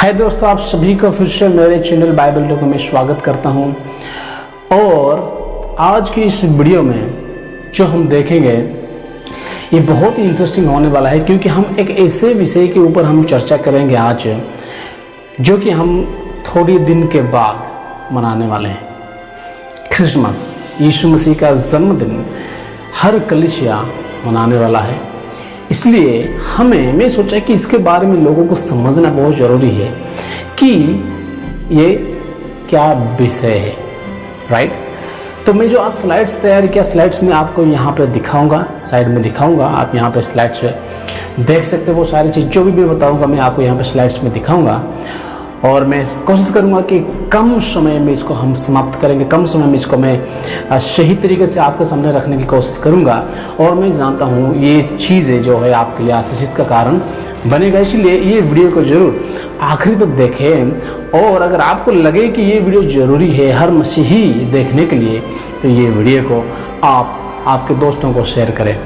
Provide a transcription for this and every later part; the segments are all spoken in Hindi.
हाय दोस्तों, आप सभी को फिर से मेरे चैनल बाइबल टॉक में स्वागत करता हूं। और आज की इस वीडियो में जो हम देखेंगे ये बहुत ही इंटरेस्टिंग होने वाला है, क्योंकि हम एक ऐसे विषय के ऊपर हम चर्चा करेंगे आज, जो कि हम थोड़ी दिन के बाद मनाने वाले हैं। क्रिसमस, यीशु मसीह का जन्मदिन हर कलीसिया मनाने वाला है। इसलिए मैं सोचा कि इसके बारे में लोगों को समझना बहुत ज़रूरी है कि ये क्या विषय है, राइट। तो मैं जो आज स्लाइड्स तैयार किया, स्लाइड्स में आपको यहाँ पे दिखाऊंगा, साइड में दिखाऊंगा। आप यहाँ पे स्लाइड्स देख सकते हो। वो सारी चीज़ जो भी मैं बताऊंगा मैं आपको यहाँ पे स्लाइड्स में दिखाऊंगा, और मैं कोशिश करूंगा कि कम समय में इसको हम समाप्त करेंगे। कम समय में इसको मैं सही तरीके से आपके सामने रखने की कोशिश करूंगा। और मैं जानता हूं ये चीज़ें जो है आपके लिए आशीषित का कारण बनेगा। इसलिए ये वीडियो को जरूर आखिरी तक देखें। और अगर आपको लगे कि ये वीडियो ज़रूरी है हर मसीही देखने के लिए, तो ये वीडियो को आप आपके दोस्तों को शेयर करें।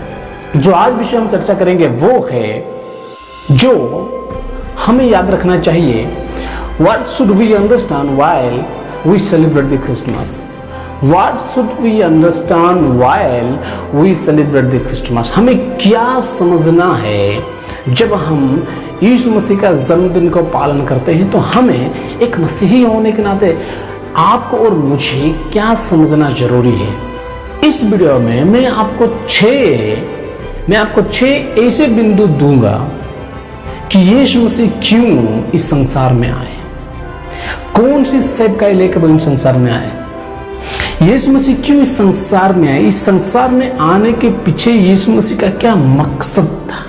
जो आज विषय हम चर्चा करेंगे वो है, जो हमें याद रखना चाहिए, What should we understand while we celebrate the Christmas? What should we understand while we celebrate the Christmas? हमें क्या समझना है जब हम यीशु मसीह का जन्मदिन को पालन करते हैं? तो हमें एक मसीही होने के नाते आपको और मुझे क्या समझना जरूरी है? इस वीडियो में मैं आपको छह ऐसे बिंदु दूंगा कि यीशु मसीह क्यों इस संसार में आए, कौन सी सेवकाई लेकर वो इस संसार में आए, यीशु मसीह क्यों इस संसार में आए, इस संसार में आने के पीछे यीशु मसीह का क्या मकसद था,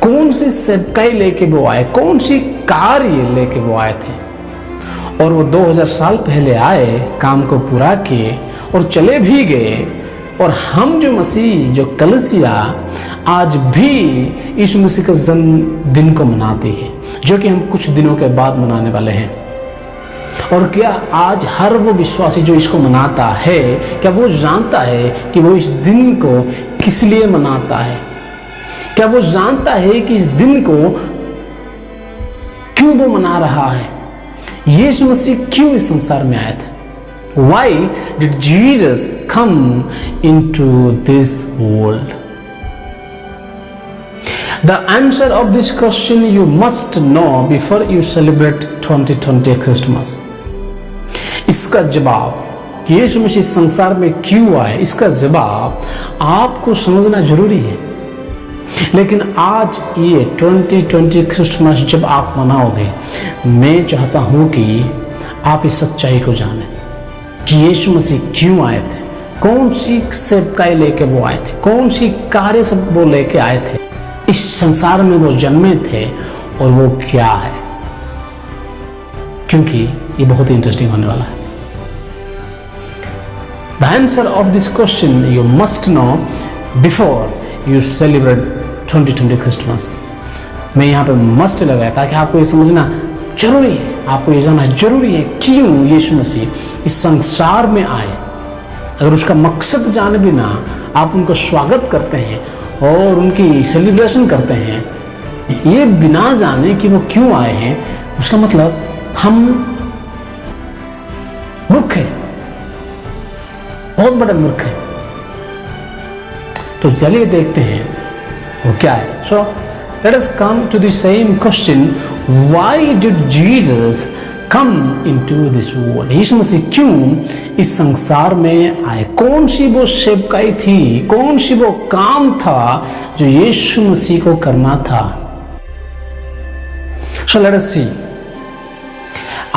कौन सी सेवकाई लेके वो आए, कौन सी कार्य लेके वो आए थे। और वो 2000 साल पहले आए, काम को पूरा किए और चले भी गए। और हम जो मसीह, जो कलीसिया आज भी यीशु मसीह का जन्मदिन को मनाते हैं, जो कि हम कुछ दिनों के बाद मनाने वाले हैं। और क्या आज हर वो विश्वासी जो इसको मनाता है, क्या वो जानता है कि वो इस दिन को किस लिए मनाता है? क्या वो जानता है कि इस दिन को क्यों वो मना रहा है? यीशु मसीह क्यों इस संसार में आए थे? Why did Jesus come into this world? The answer of this question you must know before you celebrate 2020 Christmas. इसका जवाब कि यीशु मसीह संसार में क्यों आए, इसका जवाब आपको समझना जरूरी है। लेकिन आज ये 2020 क्रिसमस जब आप मनाओगे, मैं चाहता हूं कि आप इस सच्चाई को जानें कि यीशु मसीह क्यों आए थे, कौन सी सेवकाई लेके वो आए थे, कौन सी कार्य सब वो लेके आए थे, इस संसार में वो जन्मे थे और वो क्या है। क्योंकि ये बहुत ही इंटरेस्टिंग होने वाला है। The answer of this question you must know before you celebrate 2020 Christmas. मैं यहाँ पे मस्ट लगाया ताकि आपको ये समझना जरूरी है, आपको ये जानना जरूरी है क्यों यीशु मसीह इस संसार में आए। अगर उसका मकसद जाने बिना आप उनको स्वागत करते हैं और उनकी सेलिब्रेशन करते हैं, ये बिना जाने कि वो क्यों आए हैं, उसका मतलब हम मूर्ख हैं, बहुत बड़े मूर्ख हैं। तो चलिए देखते हैं वो क्या है। So let us come to the same question, why did Jesus come into this world? यीशु मसीह क्यों इस संसार में आए? कौन सी वो सेवकाई थी, कौन सी वो काम था जो यीशु मसीह को करना था? So let us see.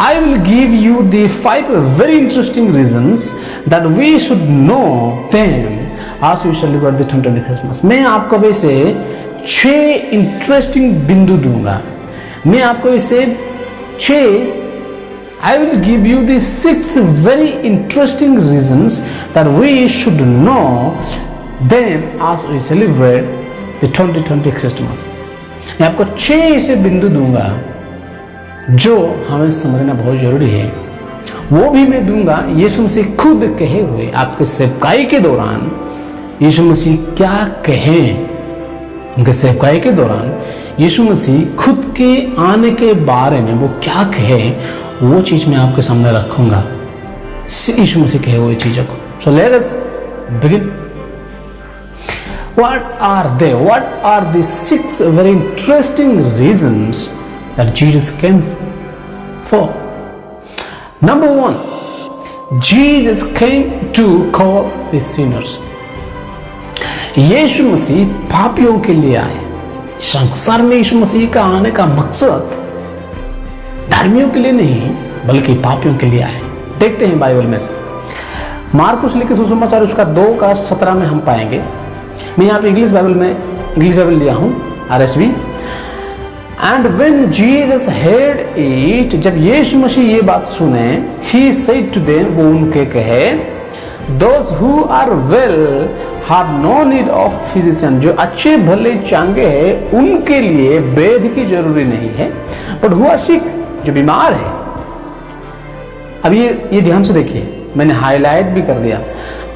I will give you the 5 very interesting reasons that we should know them as we celebrate the 2020 Christmas. मैं आपको वैसे 6 इंटरेस्टिंग बिंदु दूंगा। मैं आपको इसे 6 I will give you the 6 very interesting reasons that we should know them as we celebrate the 2020 Christmas. मैं आपको 6 ऐसे बिंदु दूंगा जो हमें समझना बहुत जरूरी है। वो भी मैं दूंगा यीशु मसीह खुद कहे हुए। आपके सेवकाई के दौरान यीशु मसीह क्या कहे, उनके सेवकाई के दौरान यीशु मसीह खुद के आने के बारे में वो क्या कहे, वो चीज मैं आपके सामने रखूंगा। यीशु मसीह कहे वो चीजों को। सो let us begin. What are the 6 very interesting reasons that Jesus came for? Number 1, Jesus came to call the sinners. यीशु मसीह पापियों के लिए आए। संसार में यीशु मसीह का आने का मकसद धर्मियों के लिए नहीं बल्कि पापियों के लिए आए। देखते हैं बाइबल में से मार्कुस लिखे सुसमाचार उसका 2:17 में हम पाएंगे। मैं यहाँ पे इंग्लिश बाइबल लिया हूँ, RSV। And when Jesus heard it, जब यीशु मसीह ये बात सुने, ही सेड टू देम, वो उनके कहे, those who are well have no need of physician, जो अच्छे भले चांगे हैं उनके लिए वैद्य की जरूरी नहीं है, बट हु आर सिक, जो बीमार है। अब ये ध्यान से देखिए, मैंने हाईलाइट भी कर दिया।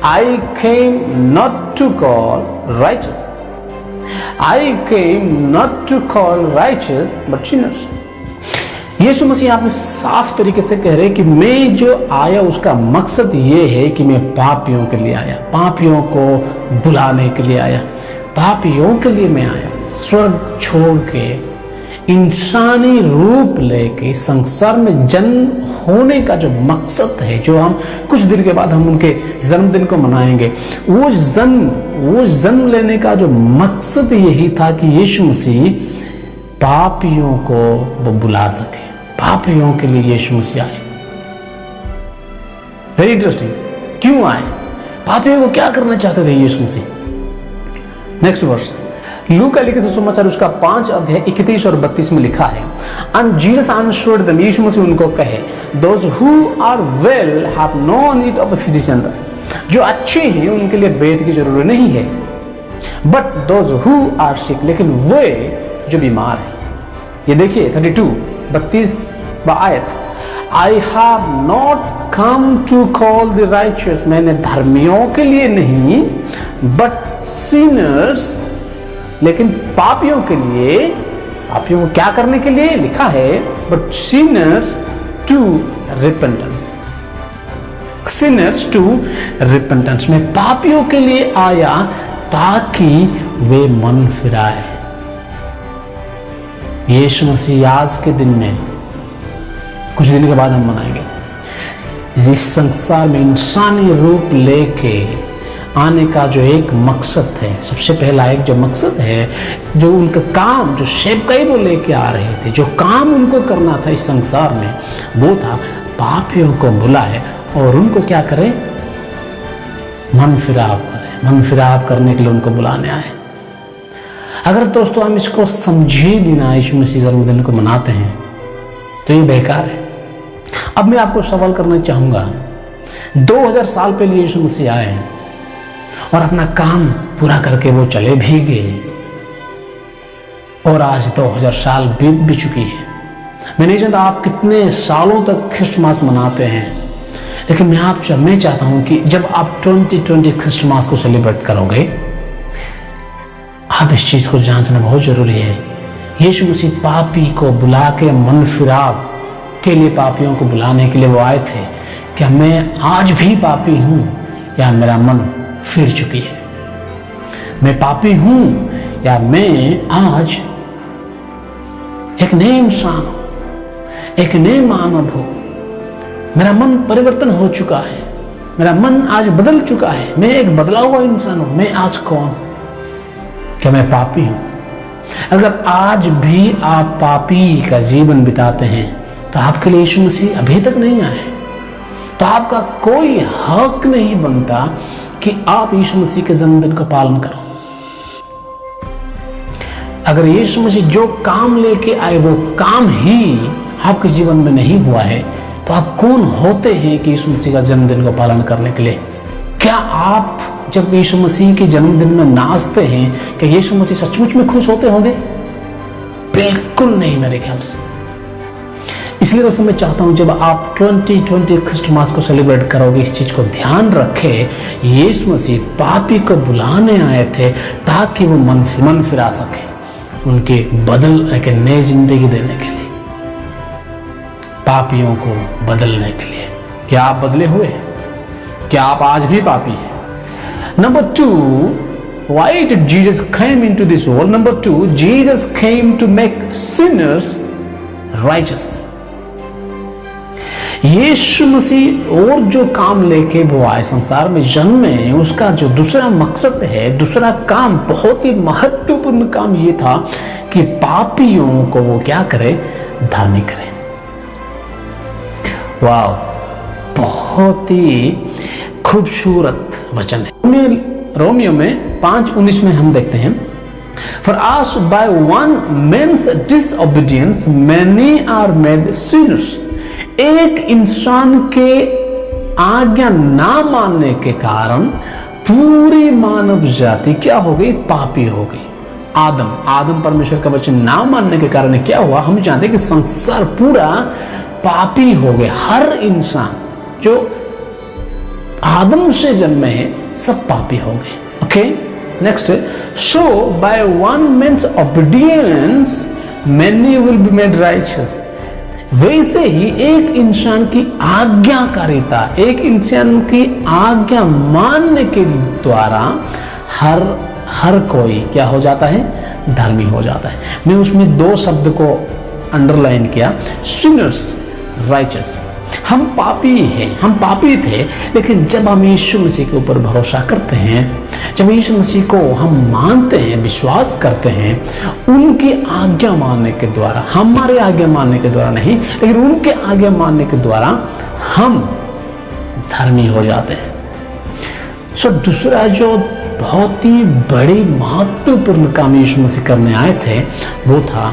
I came not to call righteous. I came not to call righteous but sinners. यीशु मसीह आप में साफ तरीके से कह रहे कि मैं जो आया उसका मकसद ये है कि मैं पापियों के लिए आया, पापियों को बुलाने के लिए आया, पापियों के लिए मैं आया। स्वर्ग छोड़ के इंसानी रूप लेके संसार में जन्म होने का जो मकसद है, जो हम कुछ दिन के बाद हम उनके जन्मदिन को मनाएंगे, वो जन्म लेने का जो मकसद यही था कि यीशु मसीह पापियों को वो बुला सके। पापियों के लिए यीशु मसीह आए। Very interesting. क्यों आए? पापियों को क्या करना चाहते थे यीशु मसीह? नेक्स्ट वर्स, लूका लिखे सुसमाचार उसका 5:31 और 32 में लिखा है, एंड जीसस आंसर्ड देम, यीशु मसीह उनको कहे, those who are well have no need of a physician, जो अच्छे हैं उनके लिए वैद्य की जरूरत नहीं है, but those who are sick, लेकिन वे जो बीमार है। ये देखिए 32 आयत, I have not come to call the righteous, मैंने धर्मियों के लिए नहीं बट सिनर्स, लेकिन पापियों के लिए। पापियों को क्या करने के लिए लिखा है? But sinners to repentance, sinners to repentance. मैं पापियों के लिए आया ताकि वे मन फिराए। यीशु मसीह आज के दिन में, कुछ दिन के बाद हम मनाएंगे, इस संसार में इंसानी रूप लेके आने का जो एक मकसद है, सबसे पहला एक जो मकसद है, जो उनका काम, जो सेवकाई वो लेके आ रहे थे, जो काम उनको करना था इस संसार में, वो था पापियों को बुलाए और उनको क्या करे? मन फिराव करे। मन फिराव करने के लिए उनको बुलाने आए। अगर दोस्तों हम इसको समझे बिना यीशु मसीह जन्मदिन को मनाते हैं तो ये बेकार है। अब मैं आपको सवाल करना चाहूंगा, 2000 साल पहले यीशु मसीह आए और अपना काम पूरा करके वो चले भी गए, और आज 2000 साल बीत भी चुकी है। मैं नहीं जानता आप कितने सालों तक क्रिसमस मनाते हैं, लेकिन मैं चाहता हूं कि जब आप 2020 क्रिसमस को सेलिब्रेट करोगे, आप इस चीज को जांचना बहुत जरूरी है। यीशु मसीह पापी को बुला के मन फिराव के लिए, पापियों को बुलाने के लिए वो आए थे। क्या मैं आज भी पापी हूं या मेरा मन फिर चुकी है? मैं पापी हूं या मैं आज एक नए इंसान हूं, एक नए मानव हूं? मेरा मन परिवर्तन हो चुका है, मेरा मन आज बदल चुका है, मैं एक बदला हुआ इंसान हूं। मैं आज कौन हूं? क्या मैं पापी हूं? अगर आज भी आप पापी का जीवन बिताते हैं तो आपके लिए यीशु मसीह अभी तक नहीं आए, तो आपका कोई हक नहीं बनता कि आप यीशु मसीह के जन्मदिन का पालन करो। अगर यीशु मसीह जो काम लेके आए वो काम ही आपके जीवन में नहीं हुआ है, तो आप कौन होते हैं कि यीशु मसीह का जन्मदिन को पालन करने के लिए? क्या आप जब यीशु मसीह के जन्मदिन में नाचते हैं, क्या यीशु मसीह सचमुच में खुश होते होंगे? बिल्कुल नहीं मेरे ख्याल से। इसलिए दोस्तों मैं चाहता हूं जब आप 2020 क्रिसमस को सेलिब्रेट करोगे, इस चीज को ध्यान रखें, यीशु मसीह पापी को बुलाने आए थे ताकि वो मन फिरा सके, उनके बदल एक नई जिंदगी देने के लिए, पापियों को बदलने के लिए। क्या आप बदले हुए हैं? क्या आप आज भी पापी हैं? Number 2, why did Jesus came into this world? Number 2, Jesus came to make sinners righteous. यीशु मसीह और जो काम लेके वो आए, संसार में जन्मे, उसका जो दूसरा मकसद है, दूसरा काम, बहुत ही महत्वपूर्ण काम ये था कि पापियों को वो क्या करे? धार्मिक करे। वाह, बहुत ही खूबसूरत वचन है। रोमियो में 5:19 में हम देखते हैं, For as by one man's disobedience many are made sinners. एक इंसान के आज्ञा ना मानने के कारण पूरी मानव जाति क्या हो गई? पापी हो गई। आदम परमेश्वर का वचन ना मानने के कारण क्या हुआ? हम जानते हैं कि संसार पूरा पापी हो गया। हर इंसान जो आदम से जन्मे हैं सब पापी हो गए। Okay, next, so by one man's obedience many will be made righteous. वैसे ही एक इंसान की आज्ञाकारिता, एक इंसान की आज्ञा मानने के द्वारा हर कोई क्या हो जाता है? धर्मी हो जाता है। मैं उसमें 2 शब्द को अंडरलाइन किया, सिनर्स, राइचियस। हम पापी हैं, हम पापी थे, लेकिन जब हम यीशु मसीह के ऊपर भरोसा करते हैं, जब यीशु मसीह को हम मानते हैं, विश्वास करते हैं, उनकी आज्ञा मानने के द्वारा, हमारे आज्ञा मानने के द्वारा नहीं, लेकिन उनके आज्ञा मानने के द्वारा हम धर्मी हो जाते हैं। सो दूसरा जो बहुत ही बड़ी महत्वपूर्ण काम यीशु मसीह करने आए थे, वो था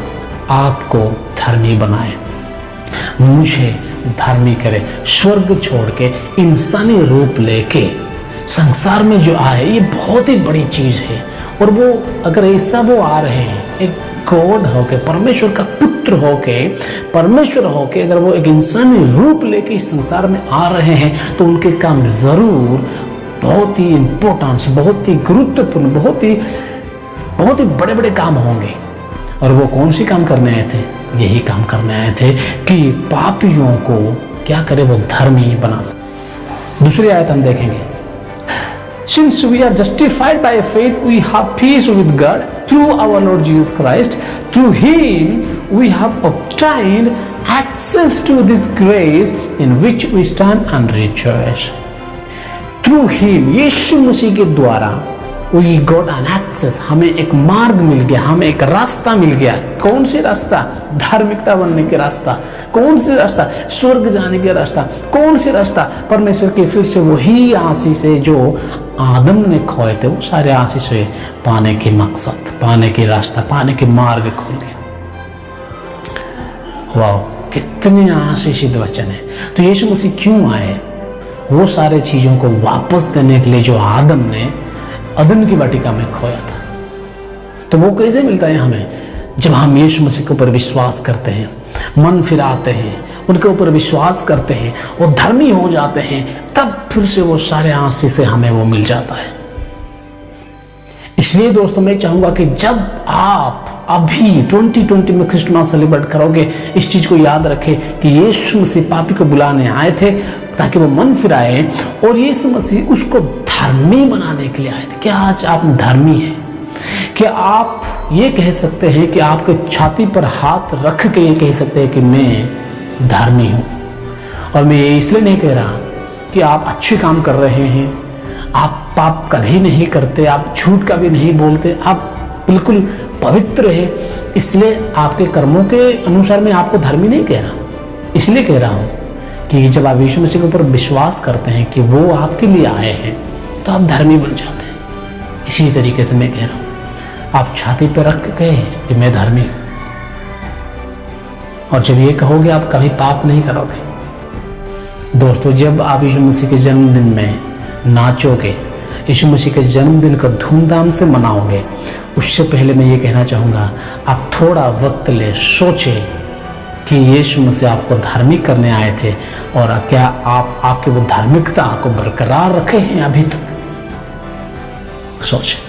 आपको धर्मी बनाए, मुझे धर्मी करे। स्वर्ग छोड़ के इंसानी रूप लेके संसार में जो आए, ये बहुत ही बड़ी चीज है। और वो अगर ऐसा वो आ रहे हैं, एक गॉड होके, परमेश्वर का पुत्र होके, परमेश्वर होके, अगर वो एक इंसानी रूप लेके इस संसार में आ रहे हैं, तो उनके काम जरूर बहुत ही इंपॉर्टेंस, बहुत ही गुरुत्वपूर्ण, बहुत ही बड़े बड़े काम होंगे। और वो कौन सी काम करने आए थे? यही काम करने आए थे कि पापियों को क्या करे? वो धर्मी बना सके। दूसरी आयत हम देखेंगे, Since we are justified by faith, we have peace with God through our Lord Jesus Christ. Through Him, we have obtained access to this grace in which we stand and rejoice. Through Him, यीशु मसीह के द्वारा we got an access, हमें एक मार्ग मिल गया, हमें एक रास्ता मिल गया। कौन सी रास्ता? धार्मिकता बनने के रास्ता। कौन सी रास्ता? स्वर्ग जाने के रास्ता। कौन सी रास्ता? परमेश्वर के फिर से वही आशीष है जो आदम ने खोए थे, वो सारे आशीष पाने के मकसद, पाने के रास्ता, पाने के मार्ग खुल गया। वाह, कितने आशीषित वचन है। तो यीशु मसीह क्यों आए? वो सारे चीजों को वापस देने के लिए जो आदम ने अदन की वाटिका में खोया था। तो वो कैसे मिलता है हमें? जब हम यीशु मसीह के ऊपर विश्वास करते हैं, मन फिराते हैं, उनके ऊपर विश्वास करते हैं और धर्मी हो जाते हैं, तब फिर से वो सारे आशीष से हमें वो मिल जाता है। इसलिए दोस्तों, मैं चाहूंगा कि जब आप अभी 2020 में क्रिसमस सेलिब्रेट करोगे, इस चीज को याद रखें कि यीशु मसीह पापी को बुलाने आए थे ताकि वो मन फिराए, और यीशु मसीह उसको धर्मी बनाने के लिए आए थे। क्या आज आप धर्मी हैं? क्या आप ये कह सकते हैं कि आपके छाती पर हाथ रख के ये कह सकते हैं कि मैं धर्मी हूं? और मैं ये इसलिए नहीं कह रहा कि आप अच्छे काम कर रहे हैं, आप पाप कभी नहीं करते, आप झूठ का भी नहीं बोलते, आप बिल्कुल पवित्र है, इसलिए आपके कर्मों के अनुसार मैं आपको धर्मी नहीं कह रहा। इसलिए कह रहा हूं कि जब आप यीशु मसीह के ऊपर विश्वास करते हैं कि वो आपके लिए आए हैं, तो आप धर्मी बन जाते हैं। इसी तरीके से मैं कह रहा हूं, आप छाती पर रख के कहे कि मैं धर्मी हूं, और जब ये कहोगे आप कभी पाप नहीं करोगे। दोस्तों, जब आप यीशु मसीह के जन्मदिन में नाचोगे, यीशु मसीह के जन्मदिन को धूमधाम से मनाओगे, उससे पहले मैं ये कहना चाहूँगा, आप थोड़ा वक्त ले सोचे कि यीशु मसीह आपको धार्मिक करने आए थे, और क्या आप आपकी वो धार्मिकता को बरकरार रखे हैं अभी तक? सोचें।